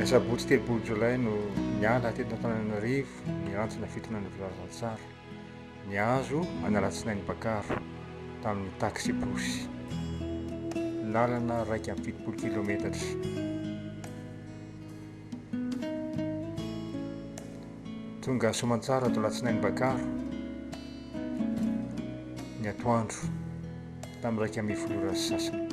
Sabotsy telopolo jolay no niala teto Antananarivo niantsona fitonana filazantsara. Niazo any Alatsinainy Bakaro tamin'ny taxi bosy. Lalana 1,70 kilometatra. Tonga Soamantsara to Alatsinainy Bakaro ny atoandro tamin'ny 1:10 sasany.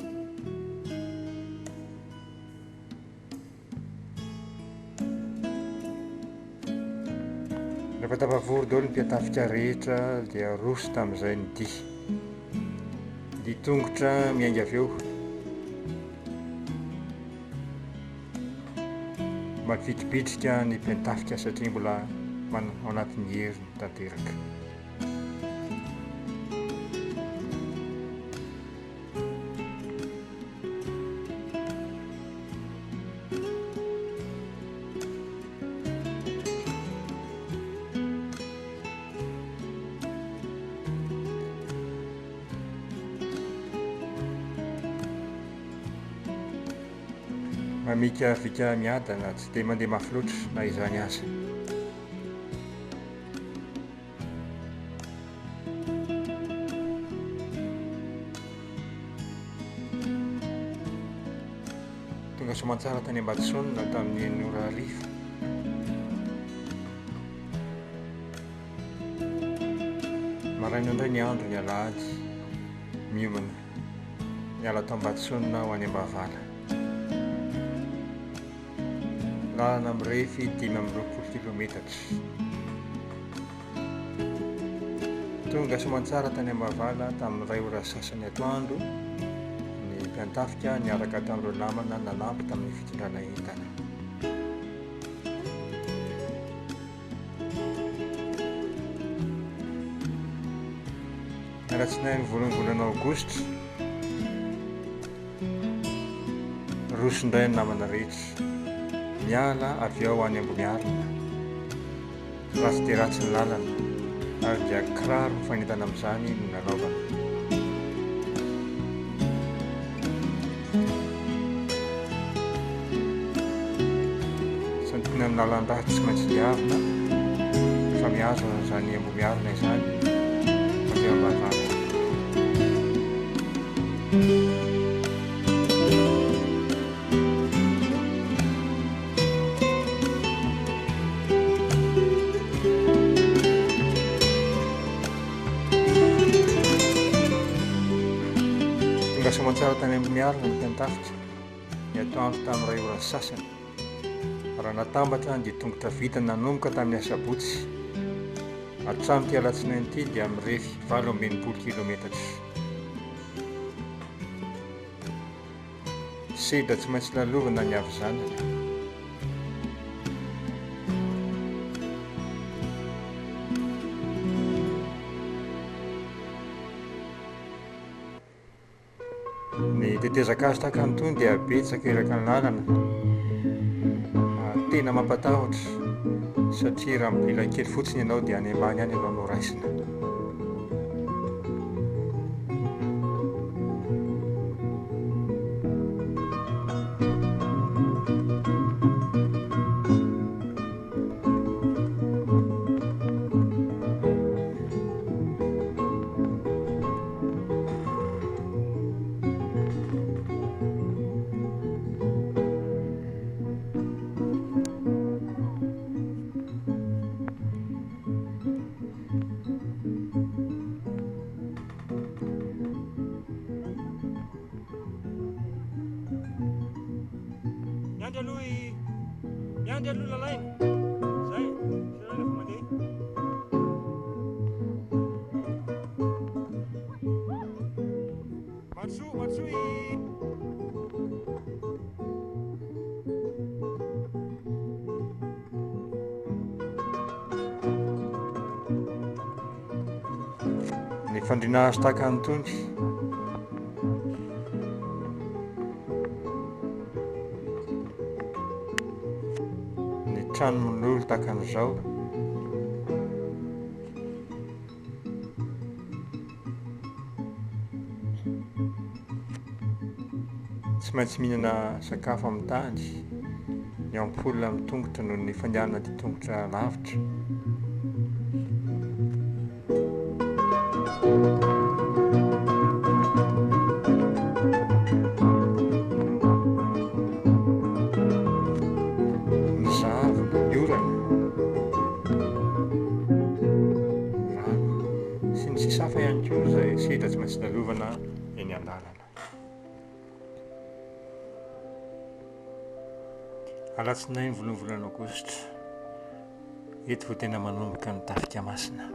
Rehefa tafavory daholo ny mpiatafika rehetra dia roso tamin'izay ny dia tongotra miainga avy eo. Mavitribitrika ny mpiatafika satria mbola ao anatin'ny heriny tanteraka. Mamika vika miadana tsy dia mandeha mafy loatra na izany aza. Tonga Soamantsara tany Ambatosonina tamin'ny 9:00. Maraina indray ny andro ny alahady miomana niala tao Ambatosonina ho any Ambavala. Lalana mirefy 520 kilometatra. Tonga Soamantsara tany Ambavala tamin'ny 2 sasany atoandro. Ny mpiantafika niaraka tamin'ireo namana nanampy tamin'ny fitondrana entana. Alatsinainy voalohan'ny Aogositra rosondray ny namana rehetra miala avy ao any Ambomiarina. Ratsy dia ratsy ny lalana ary dia kiraro mifanentana amin'izany no nanaovana. Santina amin'ny lalan-dratsy tsy maintsy diavina rehefa mihazo izany Ambomiarina izany avy ao Ambavala. Soamantsara tany Ambomiarina ny mpiantafika ny atoandro tamin'ny 2 sasany. Raha natambatra dia tongotra vita nanomboka tamin'ny Asabotsy hatramin'ny ity Alatsinainy ity dia mirefy 820 kilometatra. Sedra tsy maintsy lalovana ny avy zanany. Ny tetezaka azy tahaka an'itony dia betsaka eraky ny lalana. Tena mampatahotra satria raha mila kely fotsiny ianao dia any ambany any ianao no raisina. Miandry aloha lalaina. Zay, sirana fa mandeha. Matsoy. Ny fandrina azy tahaka an'itony tranon'olo tahaka an'izao maintsy mihinana sakafo amin'ny tany ny ampola amin'ny tongotra noho ny fandehanana dia tongotra lavitra. Ny zavona, ny orana, rano sy ny sisa hafa ihany koa izay sehatra tsy maintsy lalovana eny an-dalana. Alatsinainy volana aogositra, eto vao tena manomboka ny tafika masina.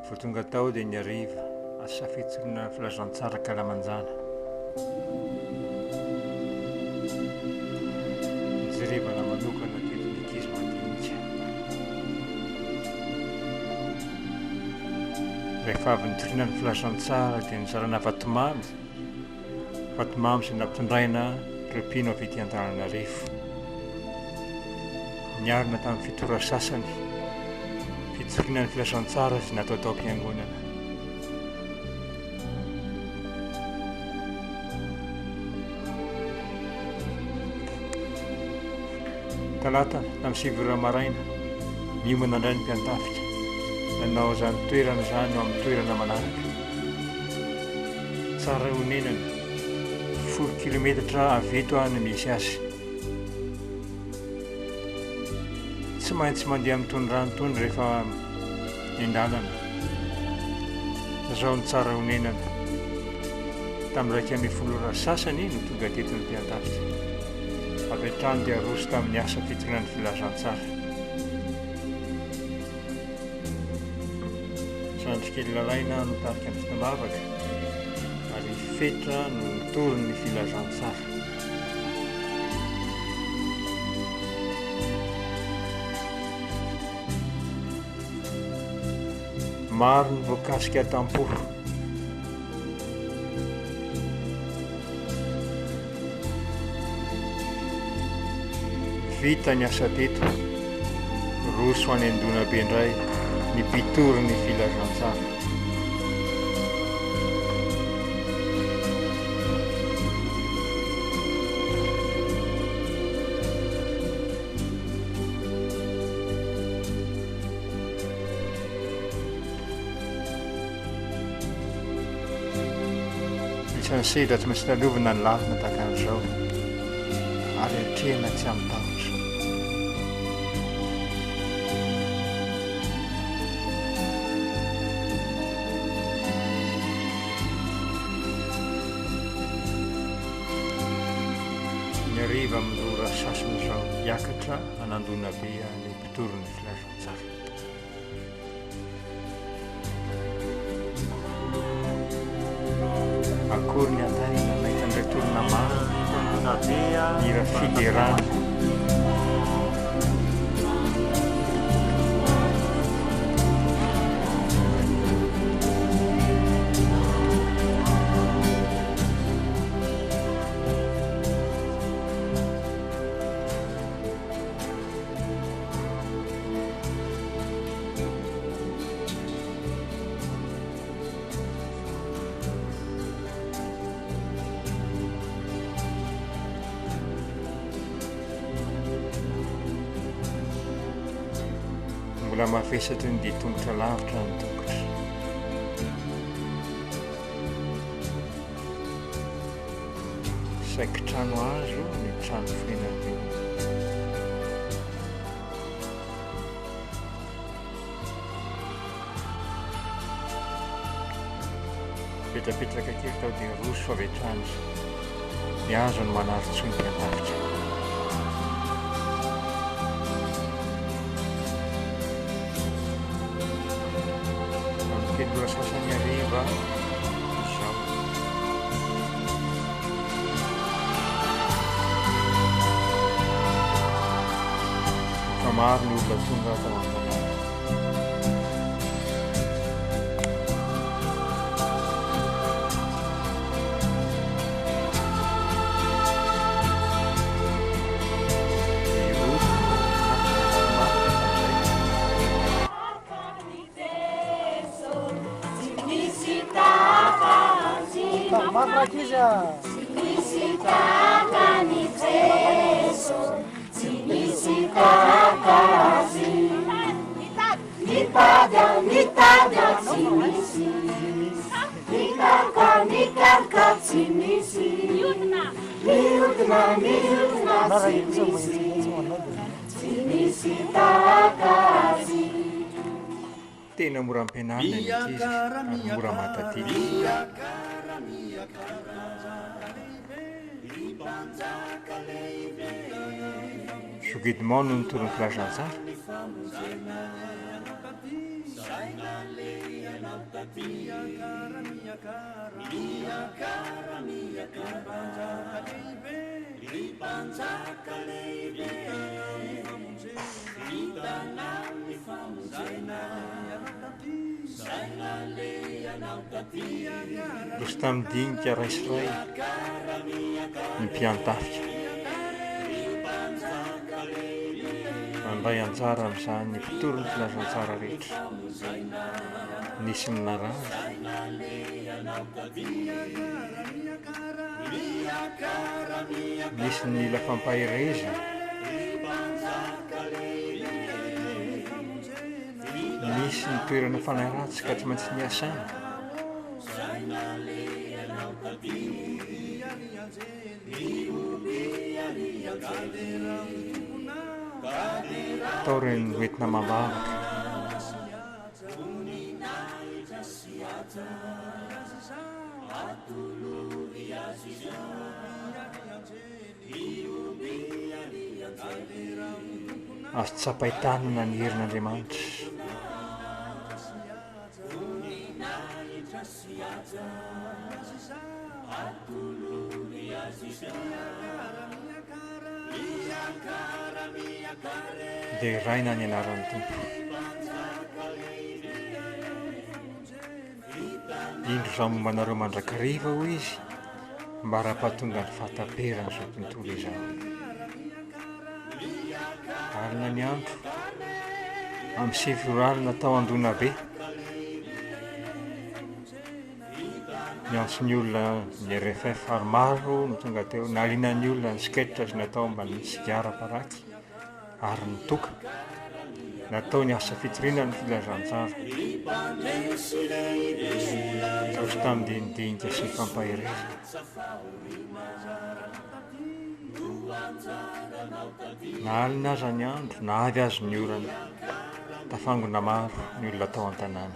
Vao tonga tao dia ny hariva, asafietsirina ny filazantsara kalamanjana. Jerevana manokana tetin'ny ankizy mandinika. Rehefa avy nitoriana ny filazantsara dia nizarana vatomamy izay nampitondraina ireo mpino avy ety Antananarivo. Niarina tamin'ny fitora sasany fitsoriana ny filazantsara sy natao tao am-piangonana. Talata tamin'ny 7 maraina miomana indray ny mpian-tafika, nanao izany toerana izany eo amin'ny toerana manaraka. Tsara honenana 10 kilometatra avy eto any misy azy. Tsy maintsy mandeha amin'itony rano itony rehefa endalana. Izao ny tsara honenana. Tamin'ny 1 sasany no tonga tetin'ny mpian-tafika. Avy hatrany dia roso tamin'ny asa fitoriana ny filazantsara. Zandrikely lalaina no tarika ny fitambavaka ary fetra no nitory ny filazantsara. Maro ny voakasika tampoho. Vita ny asa teto, roso any Andona be indray ny mpitory ny filazantsara. Isan'ny sehatra tsy maintsy lalovana ny lalina tahaka an'izao ary hatrehana tsy amitahotra. Ny hariva amin'ny ora sasany izao hiakatra an'Andona be ny mpitory ny filazantsara. Akory ny antarina nahita indray torina maro ny rafiderana. Mbola mavesatra ny dia tongotra lavitra ny tongotra. Saika trano hazo ny trano fihinam-be. Petrapetraka kely tao dia roso avy hatrany. Ny hazo no manaritso ny mpian-tafika. Kedua sasanya riba izao. Fa maro ny olona tonga tao an-tanàna. tena mora ampianarina ny ankizy ary mora mahatadidy. Sogidimao no nitorony filazantsara. Rosy tamin'dinika raisyray ny mpiantafika mandray anjara amin'izany ny mpitory ny filazantsara rehetra. Nisy ny narazy, nisy ny mila fampahirezana, nisy ny toerana fanahy ratsy ka tsy maintsy niasana. Tao ireny hoentina mambavaka. Azo tsapahitanana ny herin'Andriamanitra. Dia raina ny anaran'ny Tompo. Indro izao mombanareo mandrakariva ho izy mba raha-pahatonga ny fahataperana izao tontolo izao. Alina ny andro amin'ny 7 fevrialy tao Andona be. Niantso ny olona ny RFF ary maro no tonga teo. Nahaliana ny olona ny sketra sy natao mba ny sigara paraky ary nitoka. Natao ny asa fitoriana ny filazantsara. Rosy tamin'dinika sy ny fampahirezana. Nahaliana aza ny andro, nahavy azy ny orana. Tafangona maro ny olona tao an-tanàna.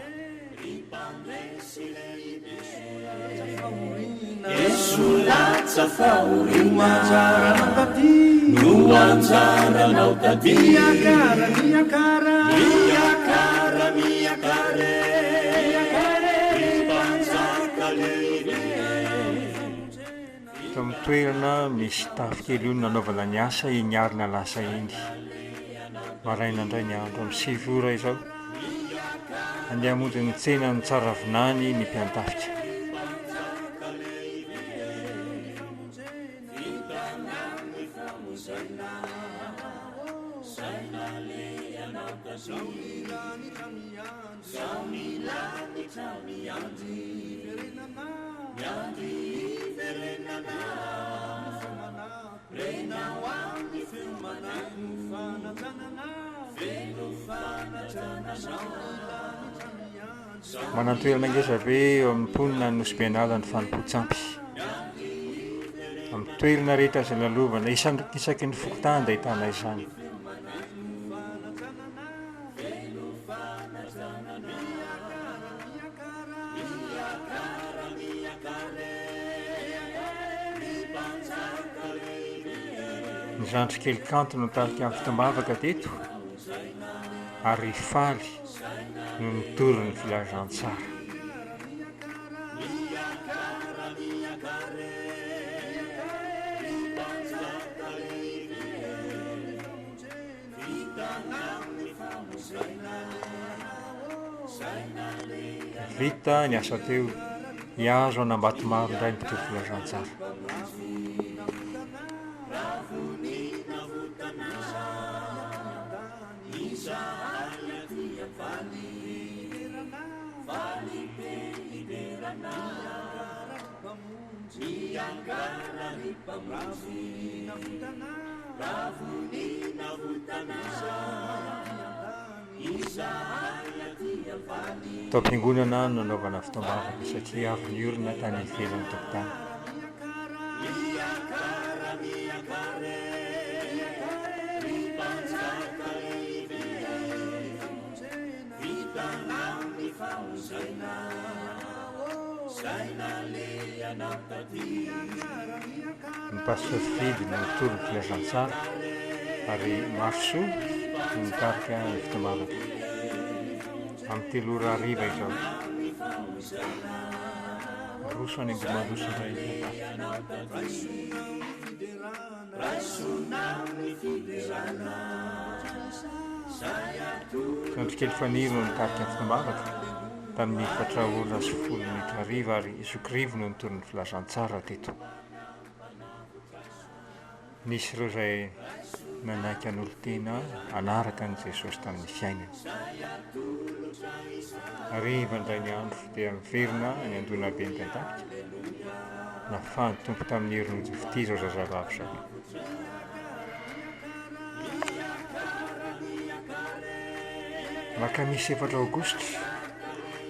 Esulatsa faurima nuanzaranau tati miakara miakare Tao amin'ny toerana misy tafo kely io nanaovana ny asa niarina lasa iny. Maraina indray ny andro amin'ny 7 ora izao andeha hamonjy ny tsena ny Tsaravinany ny mpiantafika. Manantoerana ngeza be eo amin'ny mponina ny Nosy Benala ny Fanompoantsampy. Amin'ny toerana rehetra izay lalovana isaky ny fokotany dia ahitana izany. Ny zandry kely kanto no tarika amin'ny fitombavaka teto ary faly no nitory ny filazantsara. Vita ny asa teo, hiazo anambato maro indray ny mpitory filazantsara. tao am-piangonana nanaovana fitombavana satria avy ny olona tany ivelany tokotany. Ny pasteur Fidy no toro ny filazantsara ary Marso no mitarika ny fitombavana. Amin'ny 3:00 izao roso any Angomaloso indray Sandrikely Faniry no nitarika ny fitombavana tamin'ny 4:10 ary Zokrivo no nitoro ny filazantsara teto. Nisy ireo izay nanaiky an'olon-tena anaraka an'i Jesosy tamin'ny fiainany. Hariva indray ny andro dia miverina ny andona be ny Pentakota nafahany tompo tamin'ny herin'ody fity izao zazavavy izao. Alakamisy 4 Aogositra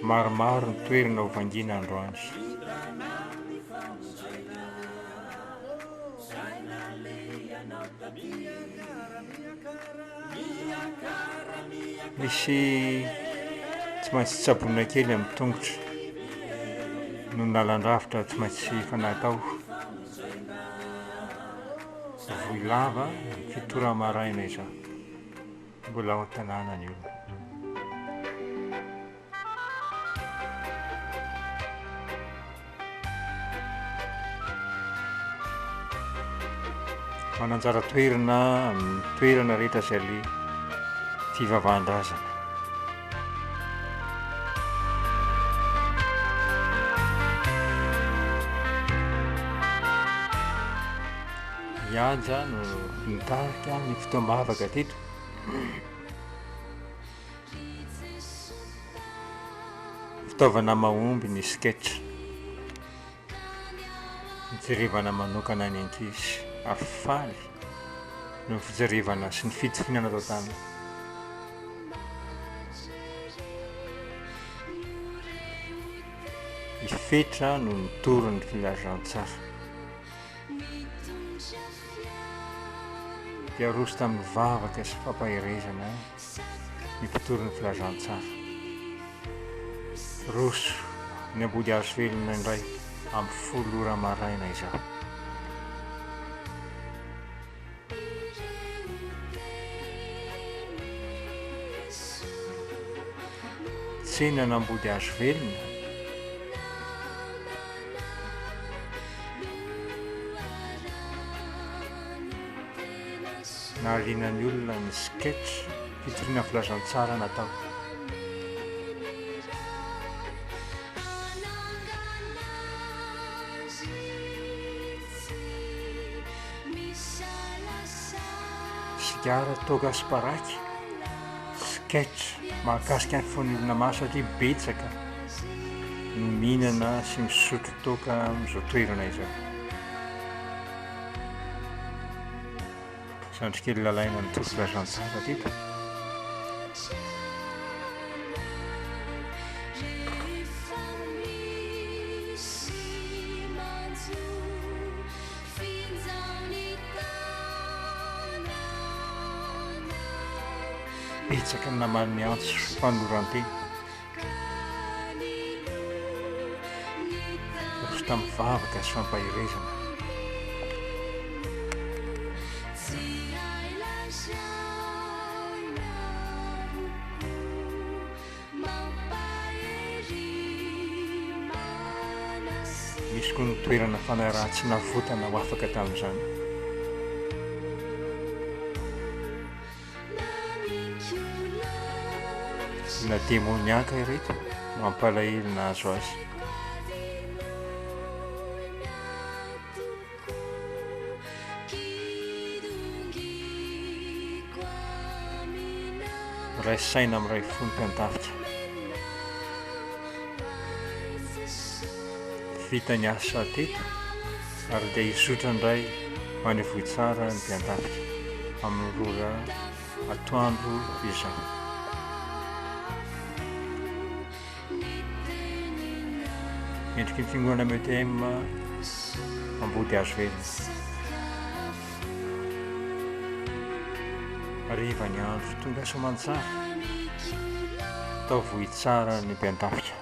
maromaro ny toerana ho vangina androany. Misy tsy maintsy tsabonina kely amin'ny tongotra no nalan-dravitra tsy maintsy fanatao. Voy lava ny fitora maraina izao mbola ao an-tanàna ny olona. Mananjara toerana amin'ny toerana rehetra izay le fivavahan-drazana. Ianja no nitarika ny fitombavaka teto. Fitaovana mahomby ny sketch, nijerevana manokana ny ankizy afaly no fijerevana sy ny fitofinana atao taminy. Ifetra no nitoro ny filazantsara. Dia roso tamin'ny vavaka sy fampahirezana ny mpitoro ny filazantsara. Roso ny ambody hazo velona indray amin'ny 10 maraina izao. Tsena nambody hazo velona nahaliana ny olona ny sketch fitoriana filazantsara natao. Sigara toga sy paraky sketch mahakasika ny fon'ny olona maro satria betsaka no mihinana sy misotro toka amin'izao toerana izao. Sandrikely lalaina ny toro filazantsara teto. Betsaka ny namaly ny antso fanorantena. Roso tamin'ny vavaka sy fampahirezana. Misy koa ny toerana fanaraha tsy navotana ho afaka tamin'izany. Na demoniaka ireto mampalahelo nahazo azy. Ray saina amin'ray fony mpiandavitra. Vita ny asa teto ary dia izotra indray ho any vohy tsara ny mpian-tafika amin'ny rora atoandro izao. Endriky ny fingoana MTM ambody azo velona. Ariva ny andro tonga soamantsara tao vohy tsara ny mpian-tafika.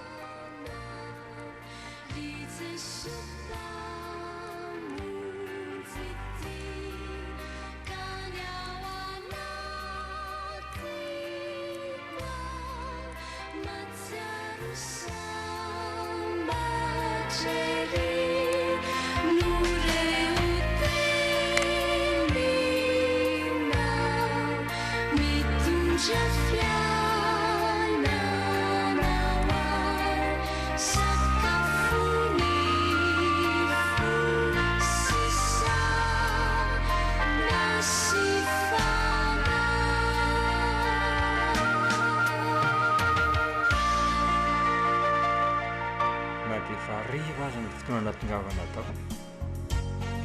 Ariva aza ny fotoana natongavana tao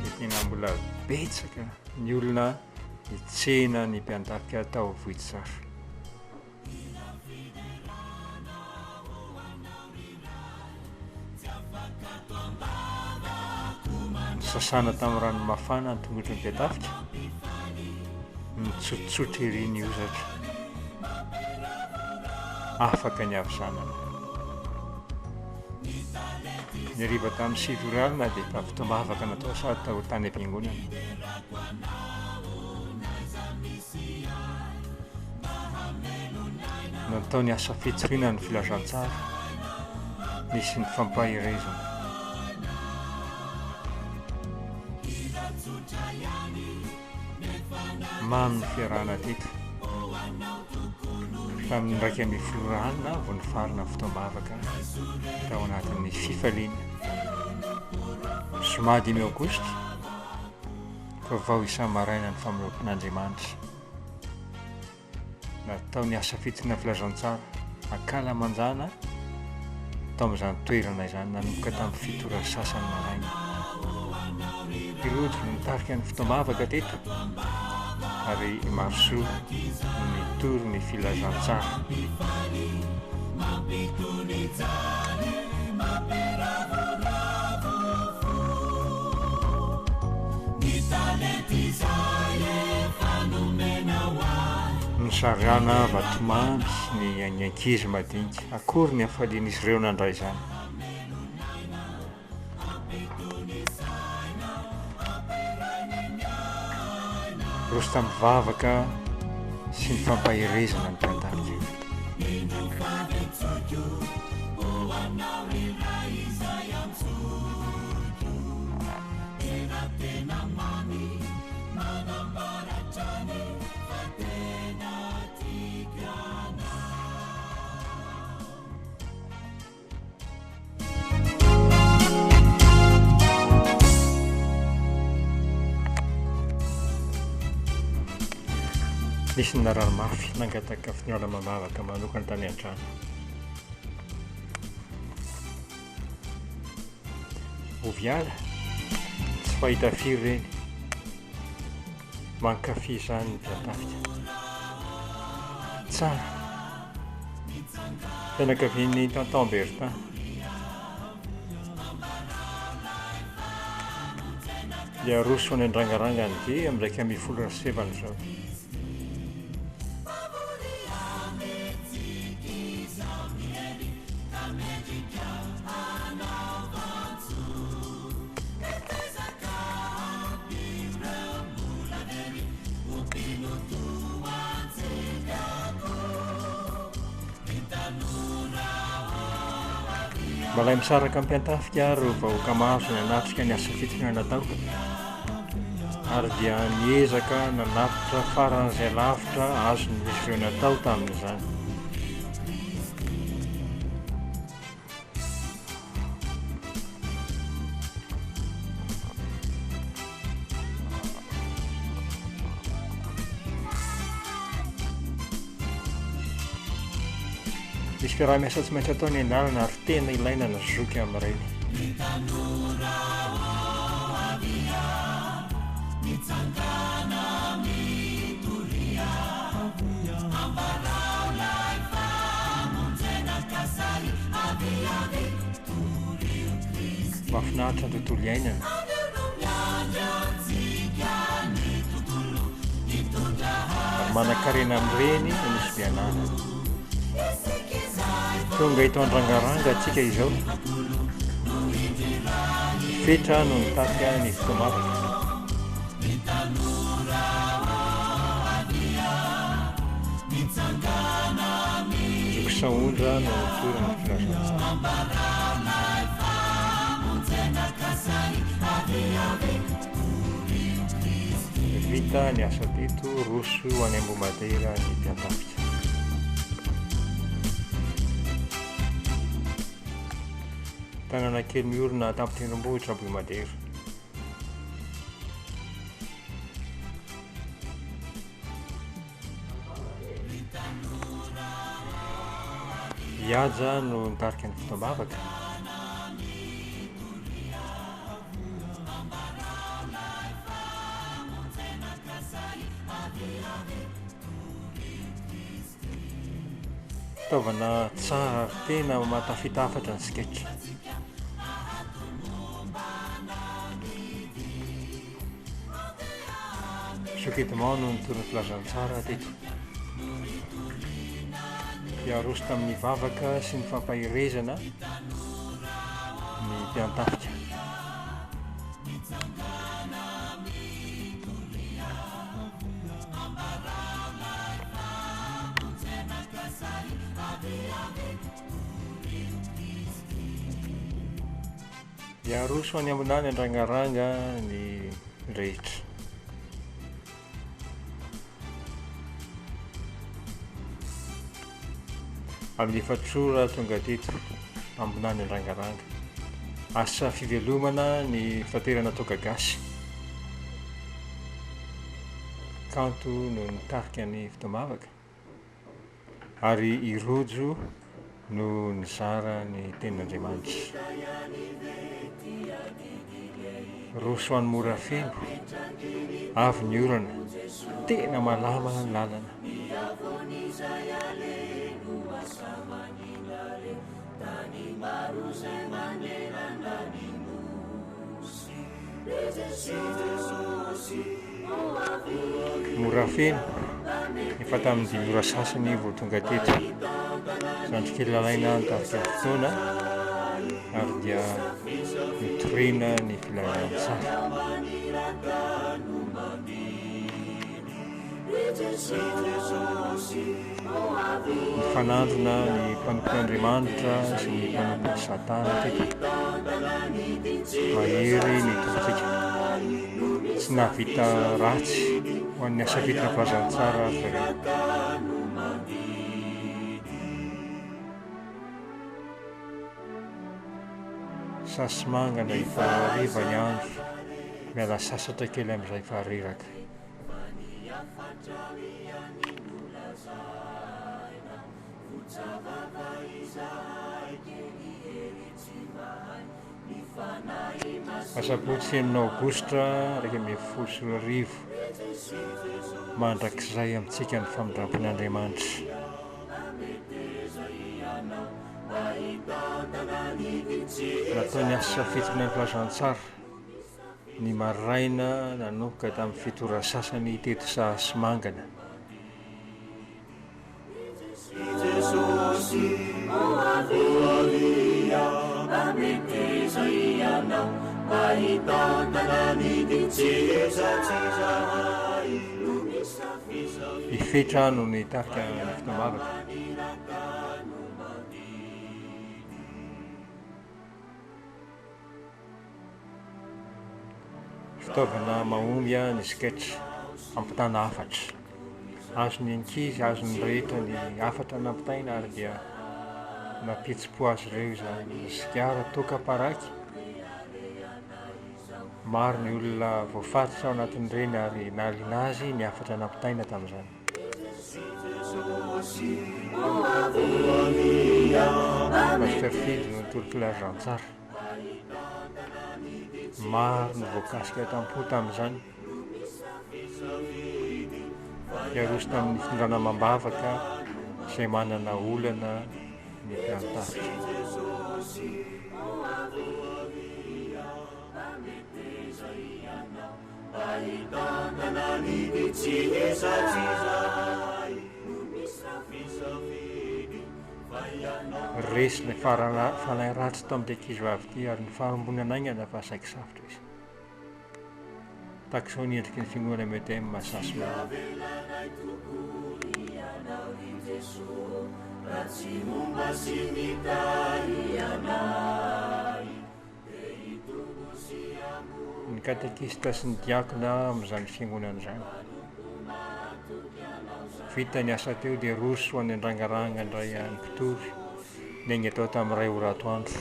dia tena mbola betsaka ny olona hitsena ny mpian-tafika tao vohy tsara. Sasana tamin'ny rano mafana ny tongotry ny mpian-tafika, mitsototsotro ery ny ozatra, afaka ny avy-zanana. Ny hariva tamin'ny 7 alina dia efa fotoam-bavaka natao sady tao tany am-piangonana. Natao ny asa fihetsirina ny filazantsara, nisy ny fampahirezana. Mamy ny fiarahana teto tamin'ny 1 alina vao nifarina fotoam-bavaka tao anatin'ny fifaliana. Zoma 5 aogositra vaovao isa-maraina ny famoronan'Andriamanitra. Natao ny asa fihetsirina filazantsara akala manjana tao amin'izany toerana izany nanomboka tamin'ny 7 sasany maraina. Pirojo nitarika ny fotoam-bavaka teto ary marosoa nitoro ny filazantsara. Nisarana vatomamy ny ankizy madinika, akory ny hafalian'izy ireo nandray izany. Roso tamin'ny vavaka sy ny fampahirezana ny mpian-tafika. Nisy ny nararomafy nangataka finoana mamavaka manokana tany an-trano. Oviala tsy fahita firy ireny, mankafy izany ny mpian-tafika. Tsara fianakavian'ny Tonton Bertin. Dia roso any andrangarangany ve amin'ny 1.7 zao. Malay misaraka mpian-tafika ireo vahoaka maro ny anatrika ny asa fihetsirana natao, ary dia niezaka nanafitra faran'izay lavitra azony misy ireo natao tamin'izany. Misy fiaraha-miasa tsy maintsy atao ny an-dalana ary tena ilaina ny zoky amin'ireny. mahafinaritra ny tontolo iainana. Ary manan-karena amin'ireny no misy fianarana. Tonga eto andrangaranga antsika izao. Fetra no nitarika ny fotomavaka. Jokosaondra no nitory ny filazantsara. Vita ny asa teto roso ho any Ambohimadera ny mpiatafika. Tanàna kely miorina tampon-tendrombohitra Ambohimadera. Ihaja no nitarika ny fotoam-bavaka. Fitaovana tsara tena matafitafatra ny sketch. Soketement no nitory ny filazantsara teto. Iaroso tamin'ny vavaka sy ny fampahirezana ny mpiantafika. Iaroso any ambonany andrangaranga ny rehetra. Amin'ny efatrora tonga teto ambonany andrangaranga. Asa fivelomana ny fitaterana toaka gasy. Kanto no nitarika ny fotoam-bavaka ary irojo no nizara ny tenin'Andriamanitra. Roso any mora feno, avy ny orana, tena malama ny lalana. Mora feno, efa tamin'ny 5 ora sasany vao tonga teto. Zandry kely lalaina nitarika fotoana ary dia nitorena ny filazantsara. Nifanandrona ny mpanompon'Andriamanitra sy ny mpanompon'i Satana teto. Mahery ny tomponsika. Tsy nahavita ratsy ho an'ny asa vita ny filazantsara zareo. Sasimangana ifahariva ny andro, miala sasatra kely amin'izay fahariraka. Asabotsy enina Aogositra 2024 mandrakizay amintsika ny famindrampon'Andriamanitra. Natao ny asa fitonana ny filazantsara ny maraina nanomboka tamin'ny 7 ora sasany teto Sasimangana. Ifetra no nitarika ny fotoam-bavaka. Fitaovana mahomby ny sketch ampitana hafatra. Azony ankizy, azony rehetra ny hafatra nampitaina ary dia nampitsi-po azy ireo izany sigara toka paraky. Maro ny olona voafatotra ao anatin'ireny ary nahaliana azy ny hafatra nampitaina tamin'izany. Pasteur Fidy no nitory filazantsara. Maro ny voakasika tampo tamin'izany. Iaroso tamin'ny findrana mambavaka izay manana olana ny mpiantafika. resy ilay falahy ratsy tao amin'ity ankizy vavy ity ary ny faharombony anaingana fa saika safotra izy. Tahaka izao ny endriky ny fiangonana METM Masasina. Ny katekista sy ny diakona amin'izany fiangonana izany. Vita ny asa teo dia roso ho any an-drangaranga indray any mpitory ny atao tamin'ny ray ora atoandro.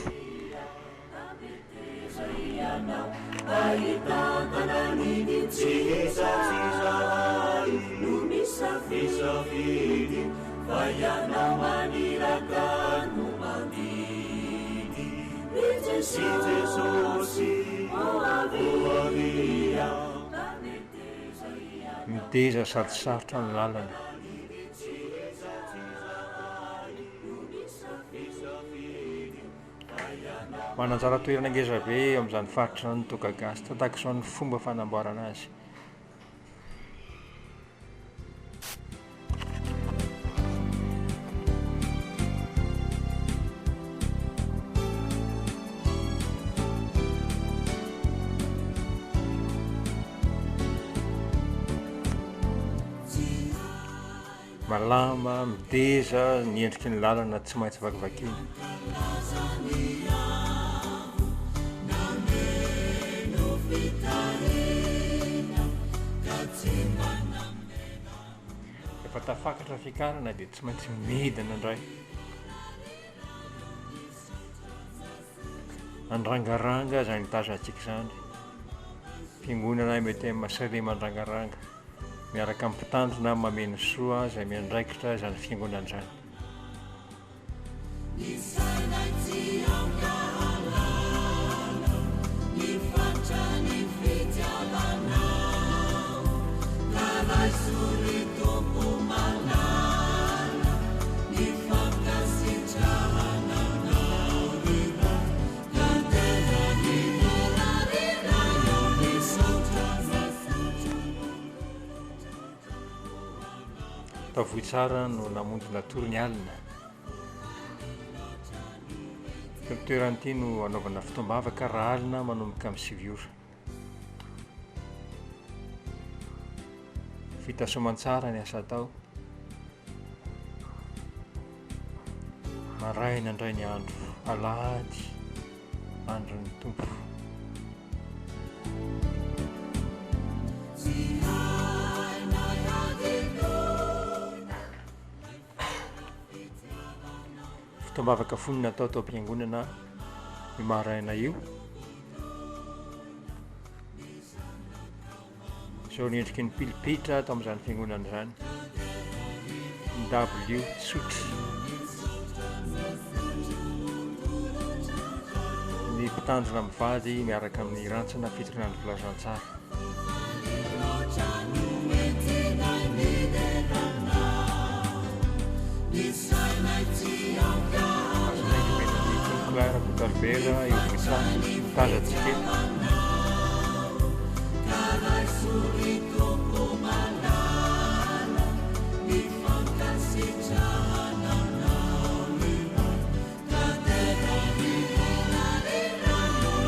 Miteza sady sarotra ny lalana. Mananjara toerana ngeza be amin'izany faritra ny toka gasy, tahaka izao ny fomba fanamboarana azy. Malama, miteza, ny endriky ny lalana tsy maintsy vakivakiana. Rehefa tafakatra fikarana dia tsy maintsy midina indray. Andrangaranga izany tazantsika izany. Fiangonana METM Salema Andrangaranga. Miaraka amin'ny mpitandrina mameno soa izay miandraikitra izany fiangonana izany. Tavoy tsara no namondona tory ny alina. Ity toerana ity no anaovana fitoam-bavaka raha alina manomboka amin'ny 7 ora. Fitasoman-tsara ny asa atao. Maraina indray ny andro, alahady, andron'ny tompo. Fitoam-bavaka fony natao tao am-piangonana io maraina io. Izao ny endriky ny pilipitra tao amin'izany fiangonana izany. Ny W tsotra. Ny mpitandrina mivady miaraka amin'ny rantsana fitoriana ny filazantsara. Clara Cotalbera e o messaggio Casa Zichetta.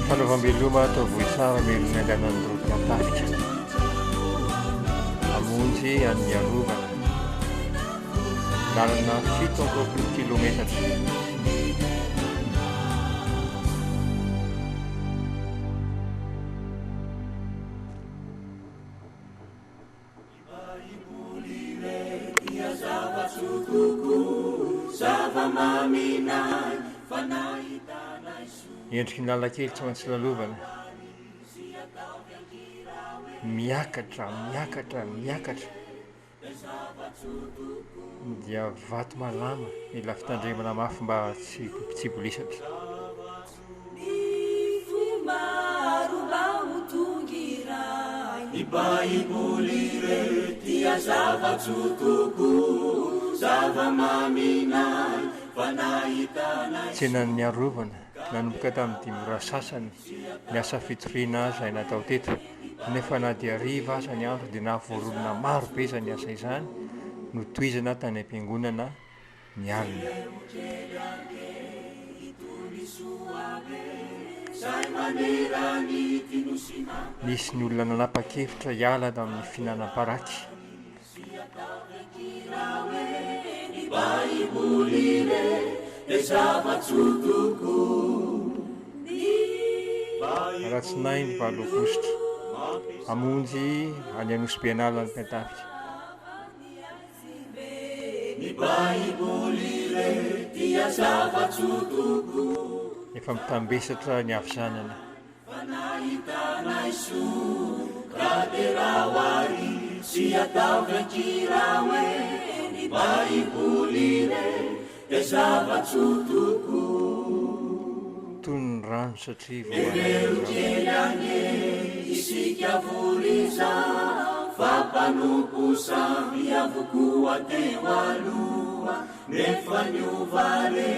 Fanaovam-beloma atao vohitsara melona andehanan'ny roty-atafika. Amonjy any arovana. Lalana 7 kilometatra. Endriky ny lalan-kely tsy maintsy lalovana. Miakatra. Dia vato malama mila fitandremana mafy mba tsy bolisatra. Tsenan'ny arovana nanomboka tamin'ny 5 ora sasany ny asa fitoriana izay natao teto nefa na dia hariva aza ny andro dia nahavoaronana maro be zany asa izany no toizana tany am-piangonana ny alina. Nisy ny olona nanapa-kevitra hiala amin'ny fihinanam-paraky. Ratsinainy 8 Aogositra hamonjy any Anosy-Benala ny Pentafika. Efa mitambesatra ny avisanana. Toy ny rano satria isika voriza fampanompo samby avokoa teo aloha nefa niovare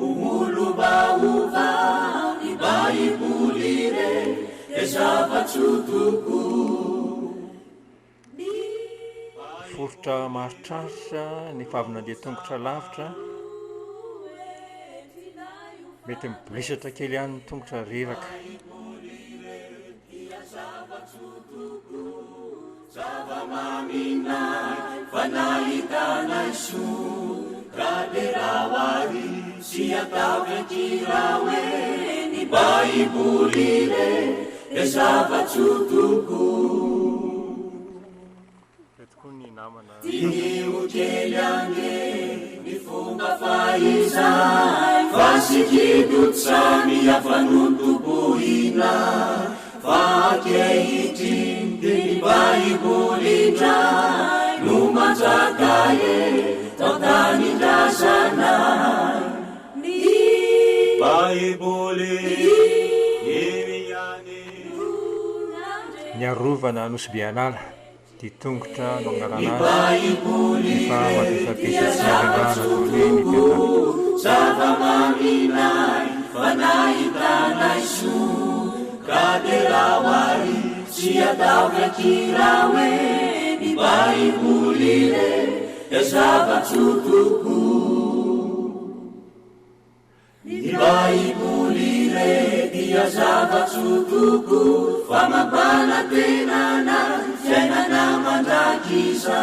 omolobaova ny baiboly re de zava-tsotoko. Forotra maritraritra ny favinandeha tongotra lavitra mety mibolisatra kely ihany ny tongotra reraka. Zava-maminay fanahitanay so kaderawary sy atavy akirawe ny baiboly re de zava-tsotoko. Tinio kely ange ny fomba faizay fasikidotsamy afanontoboina fa ankehitry de ny baiboly ndray no manjakae tao tanindrazanay ny baiboly emiany. Ny arovana Anosy-Benala dia tongotra no anarana fa mampifapesatsy zava-maminay fanahitanay so kaderawary sy atavy akirawe ny baiboly re de zava-tsotoko. Ny baiboly re dia zava-tsotoko fa mampanatenana fiainana mandrakiza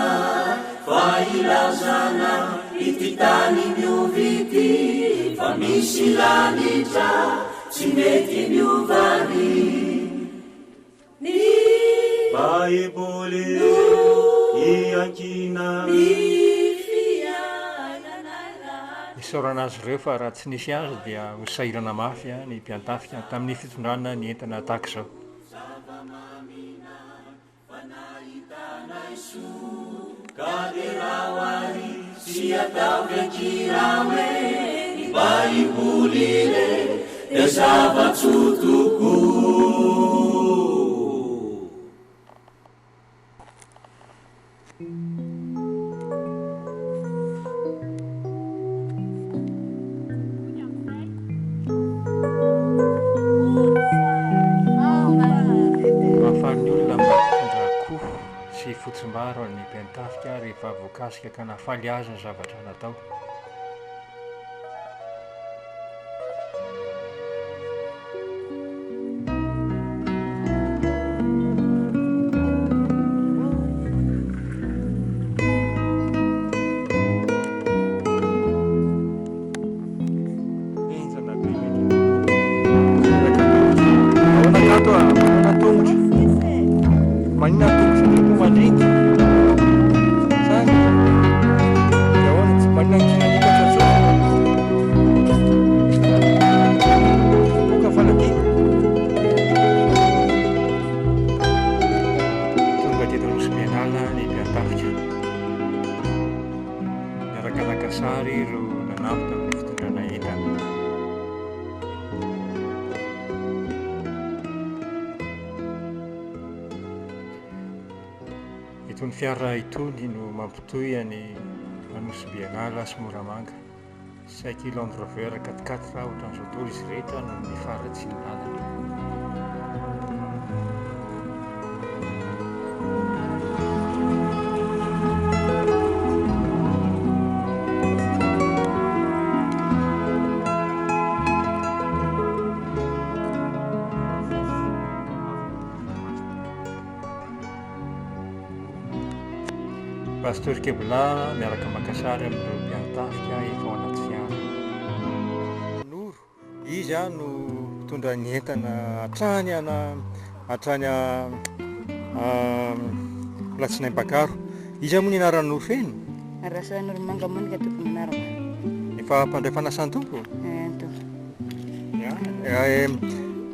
fa ilazana ity tany miovity fa misy lanitra tsy mety miovany. Ny baiboly iankina isaorana azy ireo fa raha tsy nisy azy dia hosairana mafy ny mpiantafika tamin'ny fitondrana ny entana tahaka izao. Kaderawary sy atavy akirawe ny baiboly re de zava-tsotoko. Mahafaly olona mbatondra koho sy fotsimbaro ny Pentafika rehefa voakasika ka nafaly azy ny zavatra natao. Itony fiara itony no mampitohy any Anosy-Benala sy Moramanga. 5 Land Rover 4x4 ohatran'izao tolo izy rehetra no mifaratsy ny lalana. Pasteur Kebla miaraka makasary amin'ireo mpiantafika efa ao anaty fiara. Noro, izy no mitondra ny entana hatrany Latsinambakaro. Izy moa ny anaran'ny Noro feno? Rasan'olo Mangamonika tompony anarako. Efa mpandray fanasan'ny tompo? Tompo.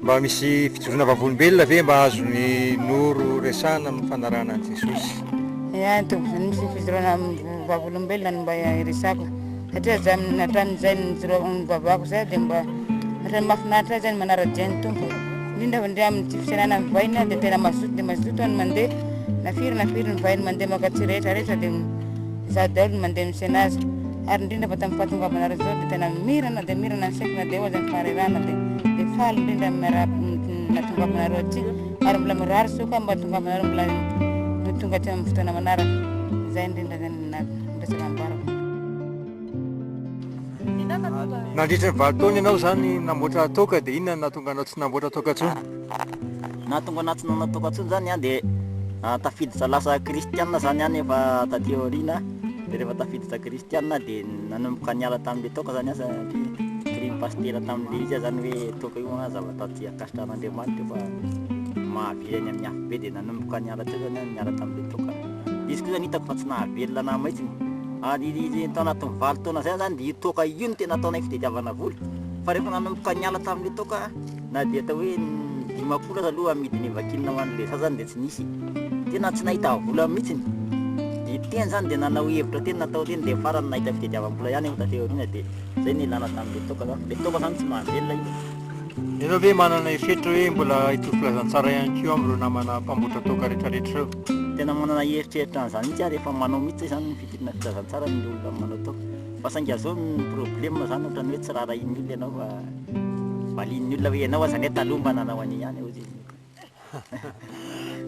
Mba misy fijoroana vavolombelona ve mba azo ny Noro resana amin'ny fanarahana an'i Jesosy? Tompo, misy fijoroana vavolombelona no mba iresako. Satria hatramin'izay ny vavako zay dia mba hatrany mahafinaritra zay ny manara-dian'ny tompo. Indrindra amin'ny fisenana ny vahiny dia tena mazoto dia mazoto ny mandeha. Nafiry ny vahiny mandeha makatsy rehetrarehetra dia izaho daholo ny mandeha misena azy. Ary indrindra fa tamin'ny fahatongavanareo zao dia tena mirana ny saikina dia eo azy ny faharerana dia faly indrindra nahatongavanareo aty. Ary mbola mirary soka mba tongavanareo mbola tonga aty amin'ny fotoana manaraka. Izay indrindra zay resaka ambarako. Nandritra ny 20 taona ianao zany namboatra toka dia inona nahatonga anao tsy namboatra toka intsony? Nahatonga anahy tsy nanatoka intsony zany dia tafiditra lasa kristianina zany any efa taty aoriana. Dia rehefa tafiditra kristianina dia nanomboka niala tamin'ilay toka zany asa crime pastera tamin'ilay izy zany hoe toka io zavatra tsy akasitran'Andriamanitra fa mahavelany amin'ny hafa be dia nanomboka niala teo zany niala tamin'ilay toka. Izy koa zany hitako fa tsy nahavelona anahy mihitsy. Ary tao anatin'ny 20 taona zay zany dia io toka io no tena ataonay fitadiavana vola. Fa rehefa nanomboka niala tamin'ilay toka na dia atao hoe 50 aloha amidiny vakilina ho an'ilay sasany dia tsy nisy. Tena tsy nahita vola mihitsy. Dia teny zany dia nanao hevitra teny natao teny dia farany nahita fitadiavam-bola ihany efa taty aoriana dia zay ny ilana tamin'ilay toka zany. Ilay toka zany tsy mahavelona io. Ianao ve manana heritreritra hoe mbola hitovy filazantsara ihany koa amin'ireo namana mpamboatra toka rehetrarehetra ireo? Tena manana heritreritra an'izany mihitsy rehefa manao mihitsy zany ny fitirana filazantsara ny olona manao toka. Fa saingy zao ny problème zany ohatrany hoe tsy rarahin'ny olona ianao fa valian'ny olona hoe ianao aza ne taloha mba nanao an'iny ihany ozy.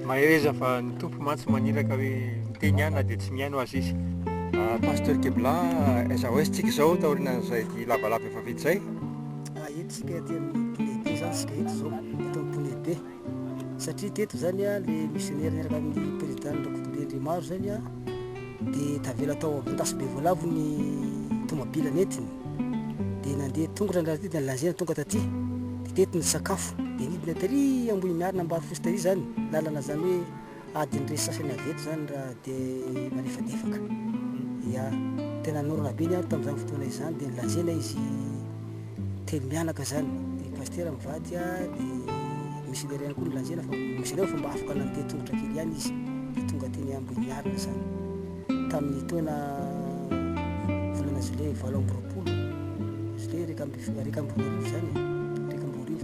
Mahireza fa ny tompo mantsy maniraka hoe miteny ihany na dia tsy mihaino azy izy. Pasteur Kebla, aiza ho aiza tsika izao taorian'izay lavalava efa vita izay? Tsika ety amin'ny Ponebe zany tsika eto zao eto amin'ny Ponebe satria teto zany a le missionnaire niaraka amin'ny président Rakotobe maro zany a dia tavela tao Avintasy be voalavo ny tomobile netiny dia nandeha tongotra ny raha ty dia lanzena tonga taty dia teto ny sakafo dia nidina tary ambony miarina ambary fosy tary zany lalana zany hoe adiny resy sasany aveto zany raha dia manefadefaka ia tena norona be ny ary tamin'izany fotoana izany dia lanzena izy teny mianaka zany dia pastera mivady dia missionnaire ihany koa nolanjena fa missionnaire fa mba afaka nandeha tongotra kely ihany izy dia tonga teny ambony miarina zany tamin'ny taona volana Jolay 7 Jolay reka amby 2 zany reka amby 2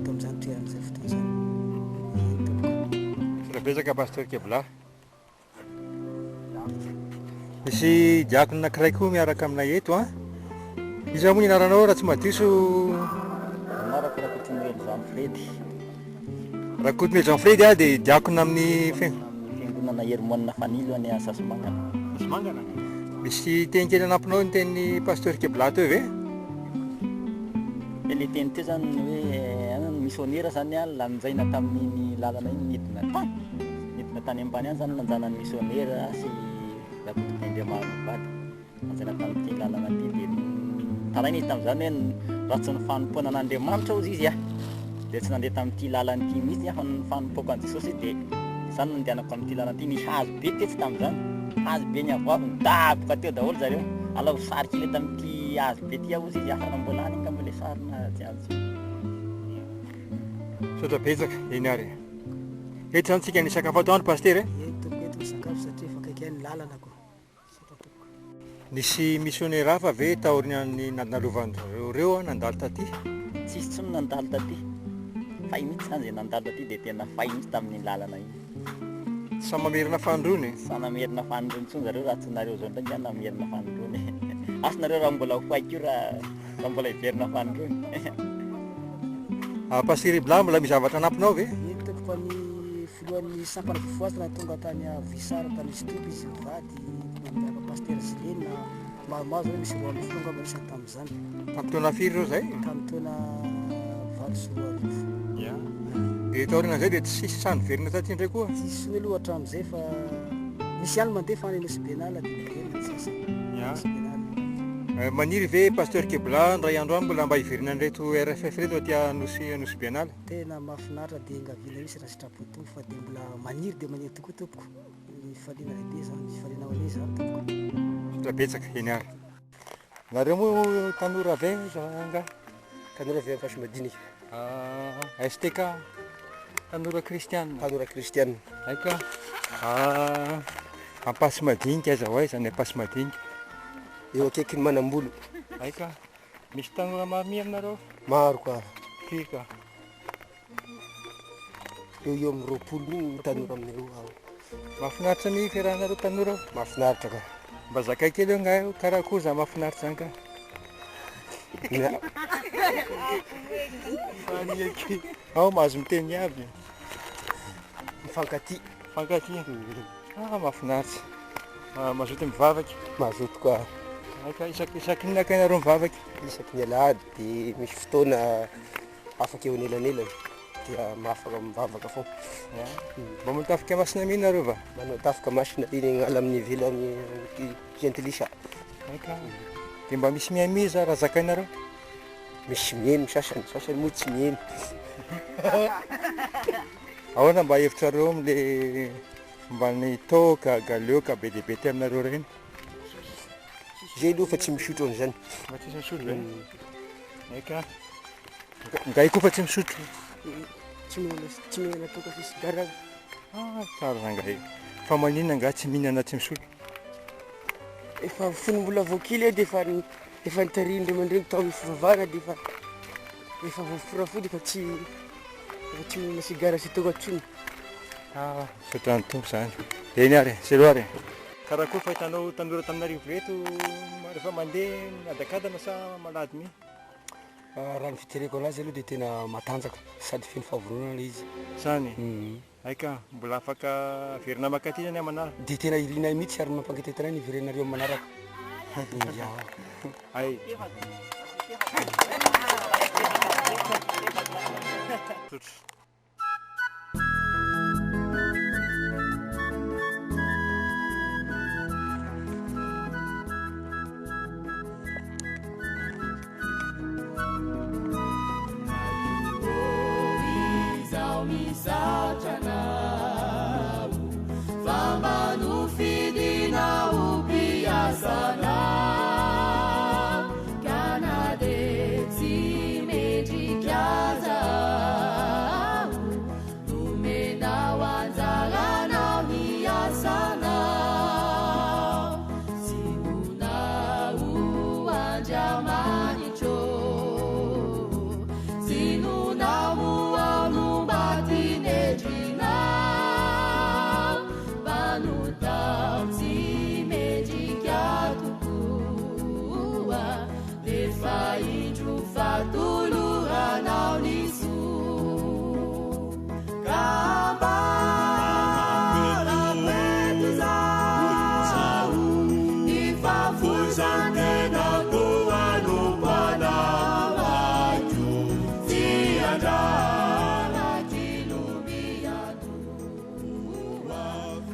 tamin'izany toeran'izay fotoana zany. Betsaka Pasteur Kebla. Misy diakona anankiray koa miaraka aminay eto a. Izy moa ny anaranao raha tsy madiso? Anarako Rakotomely Jean-Fredy. Rakotomely Jean-Fredy a dia diakona amin'ny fiangonana Hermonina Fanilo any Sasimangana. Sasimangana. Misy teny kely anampinao ny teny Pasteur Kebla teo ve? Ilay teny teo zany hoe missionnaire zany a lanjaina tamin'ny lalana iny nidina tany ambany any zany lanjana ny missionnaire sy Rakotomely maro mivady lanjaina tamin'ity lalana ity dia tarainy tamin'izany hoe raha tsy ny fanompoana an'Andriamanitra ozy izy a dia tsy nandeha tamin'ity lalana ity mihitsy a fa ny fanompoako an'i Jesosy dia izany no nandehanako amin'ity lalana ity. Nisy hazo be tetsy tamin'izany hazo be ny avoavo nidaboka teo daholo zareo alao sary kely tamin'ity hazo be ty ozy izy afana mbola any ka mbola sarina tsy azo sotra betsaka eny ary eto zany tsika ny sakafo atoandro Pasteur eto ny sakafo satria efa kaiky ny lalana ko. Nisy missionnaire hafa ve taorian'ny nalovan'ireo reo nandalo taty? Tsisy tsony nandalo taty fay mihitsy zany zay nandalo taty dia tena fay mihitsy tamin'ny lalana iny. Samy mamerina fandrony? Samy namerina fandrony tsony zareo raha tsy nareo zao ndraiky zany namerina fandrony. Asy nareo raha mbola hofaiko io raha mbola hiverina fandrony. Pasteur Kebla mbola misy zavatra anampinao ve? Hitako fa ny filohan'ny sampana fifoasana tonga tany Visara tany Stoby izy mivady miaraka Pasteur Zilena maromaro zany misy 2 fonga mba isany tamin'izany. Tamin'ny taona firy reo zay? Tamin'ny taona 7 ia dia taoriana zay dia tsisy sany verina taty indray koa? tsisy hoe aloha hatramin'izay fa misy ihany mandeha fa any Nosy Benala dia miverina sasa Nosy Benala. Maniry ve pasteur Kebla ndray andro any mbola mba hiverina an'ireto RFF reto atya Nosy Benala? Tena mahafinaritra dia engavila misy raha sitrapontompo fa dia mbola maniry dia maniry tokoa tompoko. Faliana lehibe zany, faliana ho an'izay zany tompoko. Rabetsaka eny ary. Nareo moa tanora ve nga? Tanora avy amin'ny Fasimadinika. STK tanora kristianina. Tanora kristianina. Aika Ampasimadinka aiza ho aiza ny Ampasimadinka. Eo akaiky ny Manambolo. Aika misy tanora maro mi aminareo? Maro ka. Fika. Eo amin'ny 20 tanora aminay ao. Mahafinaritra mi fiarahanareo tanora? Mahafinaritra ka. Mba zakay kely eo nga karakory za mahafinaritra zany ka? Ao mahazo miteny aby. Mifankaty. Fankaty. Mahafinaritra. Mazoto mivavaky. Mazoto koa. Aika isaky inona ka ianareo mivavaky? Isaky ny alahady dia misy fotoana afaka eo anelanelany dia mahafaka mivavaka foana. Mba mitafika masina mi nareo va? Manao tafika masina iny ala amin'ny velo amin'ny gentilisa. Aika. Dia mba misy miamiza raha zakainareo? Misy mihaino sasany moa tsy mihaino. Ahoana mba hevitrareo amin'le mba ny toka, galeoka be dia be ty aminareo reny? Zay aloha fa tsy misotro an'izany. Mba tsy misotro ve? Aika. Ngay koa fa tsy misotro? Tsy mihinana toka fa sigara. Tsara zangay. Fa maninona nga tsy mihinana tsy misotro? Efa fonombola voakily dia efa nitarian'ireo aman-dreny tao amin'ny fivavahana dia efa voaforafody fa tsy mihinana sigara sy toka intsony. Sotrany tompo zany. Eny ary, selo ary. Karakory fahitanao tanora taminarivo reto rehefa mandeha adakadana sa malady mi? Raha ny fitereko anazy aloha dia tena matanjaka sady feno fahavononana ilay izy. Zany? Aika, mbola afaka verina makaty zany amanaraka? Dia tena iriana mihitsy ary mampanketetana ny verenareo manaraka. Ay.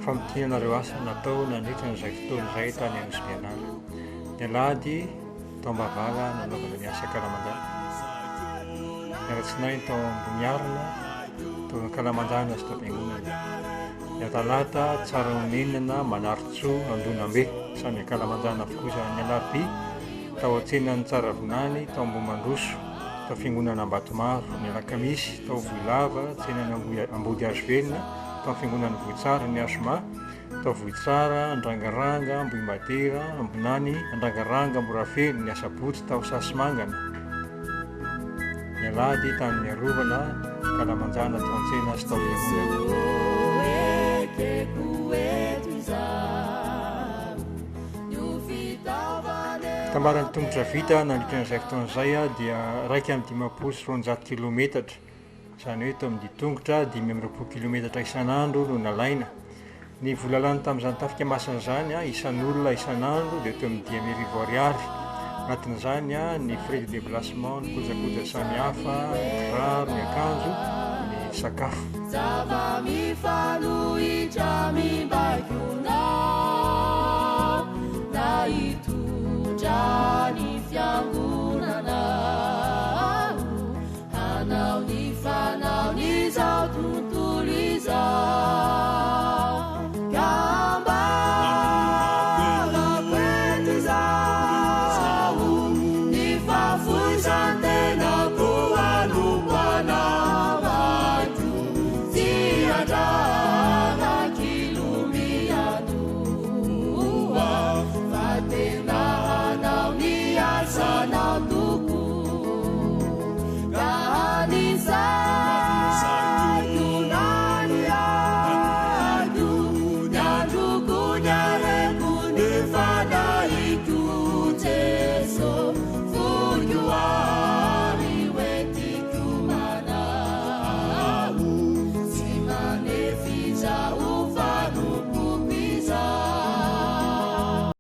Famitianareo asa natao nandritra n'izay fotoana izay tany Nosy Benala. Ny alahady tao Mbavava nanaovana ny asa Kalamanjana. Ny alatsinainy tao Amboniarina tao Kalamanjana sy tao Fiangonana. Ny talata tsara omenina Manaritsoa Andonambe samy Kalamanjana avokoa izany. Ny alarobia tao an-tsenan'ny Tsaravonany tao Ambomandroso tao Fiangonana Ambatomaro. Ny alakamisy tao Voilava tsenan'ny Ambody Hazovelona tao Fiangonana Vohitsara. Ny Asoma tao Vohitsara Andrangaranga Ambohimadera Ambonany Andrangaranga Morafelo. Ny Asabotsy tao Sasimangana. Ny alahady tamin'ny arovana Kalamanjana tao an-tsena sy tao Fiangonana. Tambaran'ny tongotra vita nandritra n'izay fotoana izay dia 1,5 kilometatra. Izany hoe tao amin'ny tongotra 5,20 kilometatra isan'andro no nalaina. Ny vola lany tamin'izany tafika masina izany isan'olona isan'andro dia teo amin'ny 10,000 ariary. Anatin'izany ny frais de déplacement, ny kojakoja samihafa, ny kiraro, ny akanjo, ny sakafo. zava mifanohitra mimbaikonao na hitondrany fiango